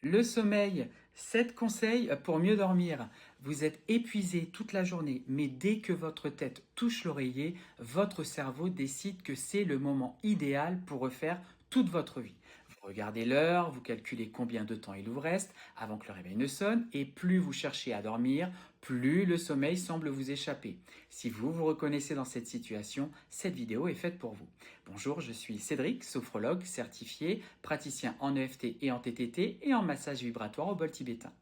Le sommeil, 7 conseils pour mieux dormir. Vous êtes épuisé toute la journée, mais dès que votre tête touche l'oreiller, votre cerveau décide que c'est le moment idéal pour refaire toute votre vie. Vous regardez l'heure, vous calculez combien de temps il vous reste avant que le réveil ne sonne, et plus vous cherchez à dormir, plus le sommeil semble vous échapper. Si vous vous reconnaissez dans cette situation, cette vidéo est faite pour vous. Bonjour, je suis Cédric, sophrologue certifié, praticien en EFT et en TTT et en massage vibratoire au bol tibétain.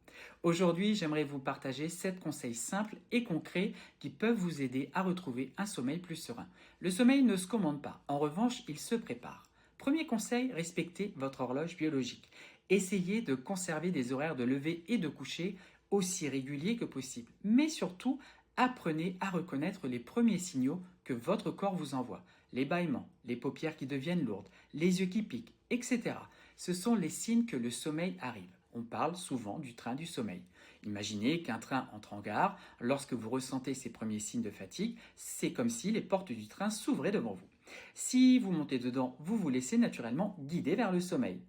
Aujourd'hui, j'aimerais vous partager 7 conseils simples et concrets qui peuvent vous aider à retrouver un sommeil plus serein. Le sommeil ne se commande pas, en revanche, il se prépare. Premier conseil, respectez votre horloge biologique. Essayez de conserver des horaires de lever et de coucher aussi réguliers que possible. Mais surtout, apprenez à reconnaître les premiers signaux que votre corps vous envoie. Les bâillements, les paupières qui deviennent lourdes, les yeux qui piquent, etc. Ce sont les signes que le sommeil arrive. On parle souvent du train du sommeil. Imaginez qu'un train entre en gare. Lorsque vous ressentez ces premiers signes de fatigue, c'est comme si les portes du train s'ouvraient devant vous. Si vous montez dedans, vous vous laissez naturellement guider vers le sommeil.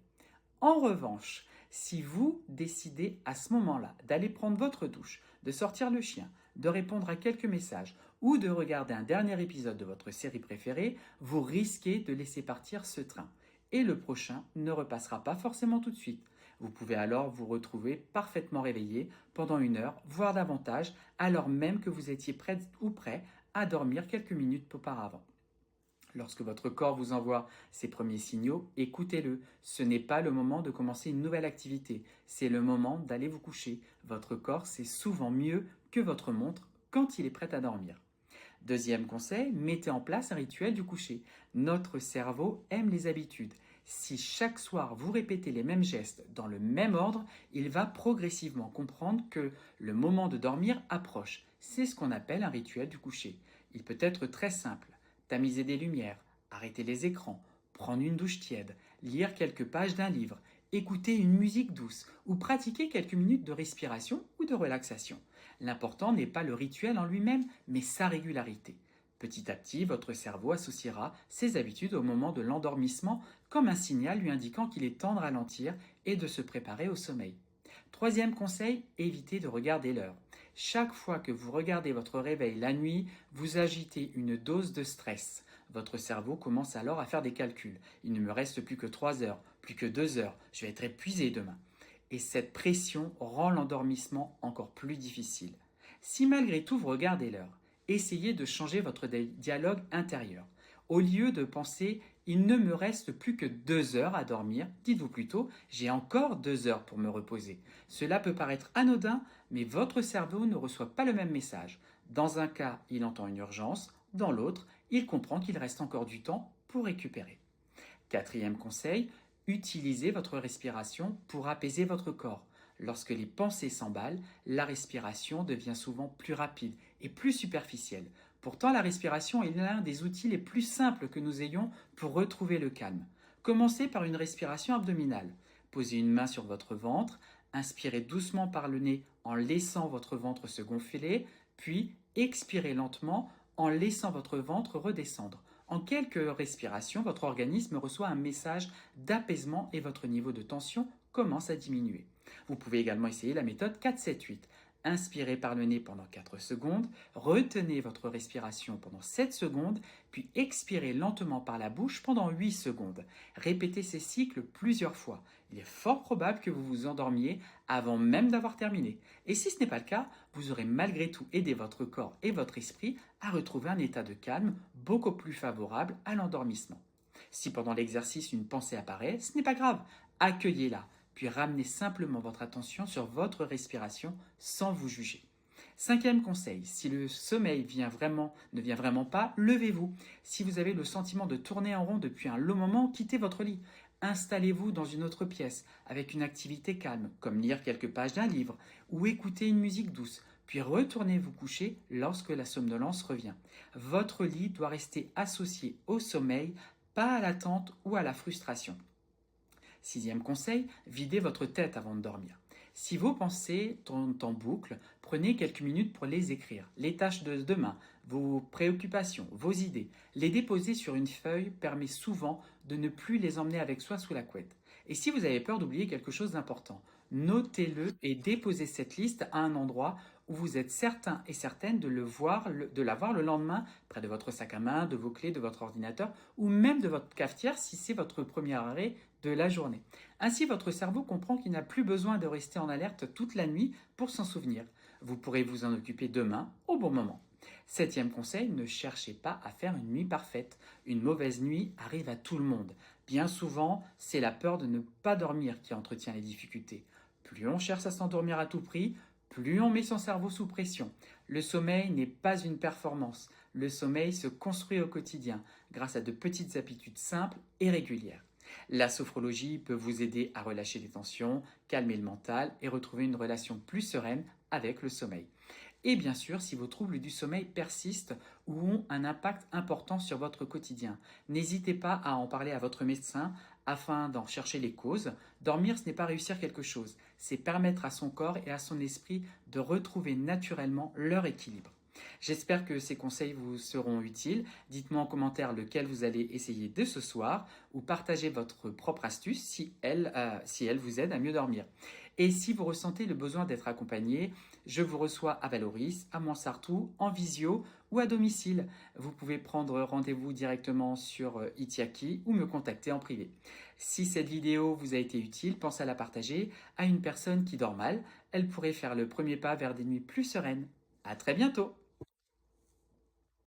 En revanche, si vous décidez à ce moment-là d'aller prendre votre douche, de sortir le chien, de répondre à quelques messages ou de regarder un dernier épisode de votre série préférée, vous risquez de laisser partir ce train. Et le prochain ne repassera pas forcément tout de suite. Vous pouvez alors vous retrouver parfaitement réveillé pendant 1 heure, voire davantage, alors même que vous étiez prêt ou prêt à dormir quelques minutes auparavant. Lorsque votre corps vous envoie ses premiers signaux, écoutez-le. Ce n'est pas le moment de commencer une nouvelle activité, c'est le moment d'aller vous coucher. Votre corps sait souvent mieux que votre montre quand il est prêt à dormir. Deuxième conseil, mettez en place un rituel du coucher. Notre cerveau aime les habitudes. Si chaque soir vous répétez les mêmes gestes dans le même ordre, il va progressivement comprendre que le moment de dormir approche. C'est ce qu'on appelle un rituel du coucher. Il peut être très simple. Tamiser des lumières, arrêter les écrans, prendre une douche tiède, lire quelques pages d'un livre, écouter une musique douce ou pratiquer quelques minutes de respiration ou de relaxation. L'important n'est pas le rituel en lui-même, mais sa régularité. Petit à petit, votre cerveau associera ses habitudes au moment de l'endormissement comme un signal lui indiquant qu'il est temps de ralentir et de se préparer au sommeil. Troisième conseil, évitez de regarder l'heure. Chaque fois que vous regardez votre réveil la nuit, vous agitez une dose de stress. Votre cerveau commence alors à faire des calculs. Il ne me reste plus que 3 heures, plus que 2 heures, je vais être épuisé demain. Et cette pression rend l'endormissement encore plus difficile. Si malgré tout vous regardez l'heure, essayez de changer votre dialogue intérieur. Au lieu de penser il ne me reste plus que 2 heures à dormir, dites-vous plutôt j'ai encore 2 heures pour me reposer. Cela peut paraître anodin, mais votre cerveau ne reçoit pas le même message. Dans un cas, il entend une urgence, dans l'autre, il comprend qu'il reste encore du temps pour récupérer. Quatrième conseil, utilisez votre respiration pour apaiser votre corps. Lorsque les pensées s'emballent, la respiration devient souvent plus rapide et plus superficielle. Pourtant, la respiration est l'un des outils les plus simples que nous ayons pour retrouver le calme. Commencez par une respiration abdominale. Posez une main sur votre ventre, inspirez doucement par le nez en laissant votre ventre se gonfler, puis expirez lentement en laissant votre ventre redescendre. En quelques respirations, votre organisme reçoit un message d'apaisement et votre niveau de tension commence à diminuer. Vous pouvez également essayer la méthode 4-7-8. Inspirez par le nez pendant 4 secondes, retenez votre respiration pendant 7 secondes, puis expirez lentement par la bouche pendant 8 secondes. Répétez ces cycles plusieurs fois. Il est fort probable que vous vous endormiez avant même d'avoir terminé. Et si ce n'est pas le cas, vous aurez malgré tout aidé votre corps et votre esprit à retrouver un état de calme beaucoup plus favorable à l'endormissement. Si pendant l'exercice une pensée apparaît, ce n'est pas grave, accueillez-la, puis ramenez simplement votre attention sur votre respiration sans vous juger. Cinquième conseil, si le sommeil ne vient vraiment pas, levez-vous. Si vous avez le sentiment de tourner en rond depuis un long moment, quittez votre lit. Installez-vous dans une autre pièce avec une activité calme, comme lire quelques pages d'un livre ou écouter une musique douce, puis retournez vous coucher lorsque la somnolence revient. Votre lit doit rester associé au sommeil, pas à l'attente ou à la frustration. Sixième conseil, videz votre tête avant de dormir. Si vos pensées tournent en boucle, prenez quelques minutes pour les écrire. Les tâches de demain, vos préoccupations, vos idées. Les déposer sur une feuille permet souvent de ne plus les emmener avec soi sous la couette. Et si vous avez peur d'oublier quelque chose d'important, notez-le et déposez cette liste à un endroit où vous êtes certain et certaine de l'avoir le lendemain, près de votre sac à main, de vos clés, de votre ordinateur ou même de votre cafetière si c'est votre premier arrêt de la journée. Ainsi, votre cerveau comprend qu'il n'a plus besoin de rester en alerte toute la nuit pour s'en souvenir. Vous pourrez vous en occuper demain au bon moment. Septième conseil, ne cherchez pas à faire une nuit parfaite. Une mauvaise nuit arrive à tout le monde. Bien souvent, c'est la peur de ne pas dormir qui entretient les difficultés. Plus on cherche à s'endormir à tout prix, plus on met son cerveau sous pression. Le sommeil n'est pas une performance. Le sommeil se construit au quotidien grâce à de petites habitudes simples et régulières. La sophrologie peut vous aider à relâcher les tensions, calmer le mental et retrouver une relation plus sereine avec le sommeil. Et bien sûr, si vos troubles du sommeil persistent ou ont un impact important sur votre quotidien, n'hésitez pas à en parler à votre médecin afin d'en chercher les causes. Dormir, ce n'est pas réussir quelque chose, c'est permettre à son corps et à son esprit de retrouver naturellement leur équilibre. J'espère que ces conseils vous seront utiles. Dites-moi en commentaire lequel vous allez essayer dès ce soir ou partagez votre propre astuce si elle vous aide à mieux dormir. Et si vous ressentez le besoin d'être accompagné, je vous reçois à Valoris, à Montsartou, en visio ou à domicile. Vous pouvez prendre rendez-vous directement sur Itiaki ou me contacter en privé. Si cette vidéo vous a été utile, pensez à la partager à une personne qui dort mal. Elle pourrait faire le premier pas vers des nuits plus sereines. À très bientôt!